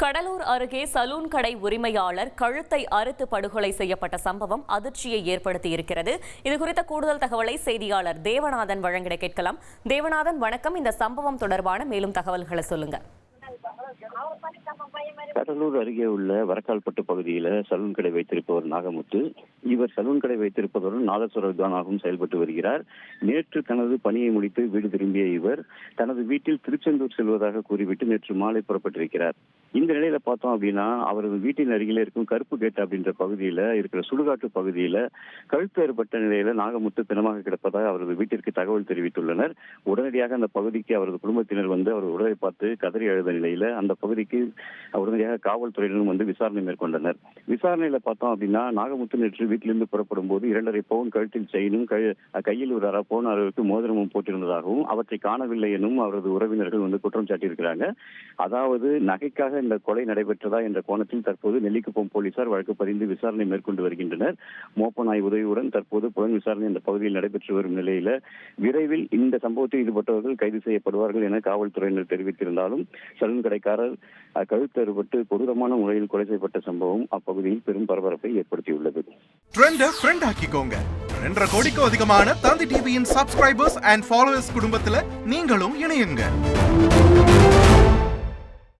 கடலூர் அருகே சலூன் கடை உரிமையாளர் கழுத்தை அறுத்து படுகொலை செய்யப்பட்ட சம்பவம் அதிர்ச்சியை ஏற்படுத்தியிருக்கிறது. இதுகுறித்த கூடுதல் தகவலை செய்தியாளர் தேவநாதன் வழங்கிட கேட்கலாம். தேவநாதன், வணக்கம். இந்த சம்பவம் தொடர்பான மேலும் தகவல்களை சொல்லுங்க. கடலூர் அருகே உள்ள வரக்கால்பட்டு பகுதியில சலூன் கடை வைத்திருப்பவர் நாகமுத்து. இவர் சலூன் கடை வைத்திருப்பதுடன் நாதஸ்வர வித்வானாகவும் செயல்பட்டு வருகிறார். நேற்று தனது பணியை முடித்து வீடு திரும்பிய இவர் தனது வீட்டில் திருச்செந்தூர் செல்வதாக கூறிவிட்டு நேற்று மாலை புறப்பட்டிருக்கிறார். இந்த நிலையில பார்த்தோம் அப்படின்னா, அவரது வீட்டின் அருகில இருக்கும் கருப்பு கேட் அப்படின்ற பகுதியில இருக்கிற சுடுகாட்டு பகுதியில கழுத்து ஏற்பட்ட நிலையில நாகமுத்து பிணமாக கிடப்பதாக அவரது வீட்டிற்கு தகவல் தெரிவித்துள்ளனர். உடனடியாக அந்த பகுதிக்கு அவரது குடும்பத்தினர் வந்து அவர் உடலை பார்த்து கதறி அழுத நிலையில அந்த பகுதிக்கு உடனடியாக காவல்துறையினரும் வந்து விசாரணை மேற்கொண்டனர். விசாரணையில பார்த்தோம் அப்படின்னா, நாகமுத்து நேற்று வீட்டிலிருந்து புறப்படும் போது 2.5 பவுன் கழுத்தில் செயினும் கையில் ஒரு 1/2 பவுன் அளவுக்கு மோதிரமும் போட்டிருந்ததாகவும் அவற்றை காணவில்லை எனும் அவரது உறவினர்கள் வந்து குற்றம் சாட்டியிருக்கிறாங்க. அதாவது நகைக்காக இந்த கொலை நடைபெற்றதா என்ற கோணத்தில் தற்போது நெல்லிக்குப்பம் போலீசார் வழக்கு பதிந்து விசாரணை மேற்கொண்டு வருகின்றனர். மோப்ப நாய் உதவியுடன் தற்போது புலன் விசாரணை இந்த பகுதியில் நடைபெற்று வரும் நிலையில விரைவில் இந்த சம்பவத்தில் ஈடுபட்டவர்கள் கைது செய்யப்படுவார்கள் என காவல்துறையினர் தெரிவித்திருந்தாலும், சலூன் கடைக்காரர் கழுத்து அறுபட்டு கொடூரமான முறையில் கொலை செய்யப்பட்ட சம்பவம் அப்பகுதியில் பெரும் பரபரப்பை ஏற்படுத்தியுள்ளது. 2.5 கோடிக்கும் அதிகமான தந்தி டிவியின் சப்ஸ்கிரைபர்ஸ் அண்ட் ஃபாலோவர்ஸ் குடும்பத்துல நீங்களும் இணையுங்க.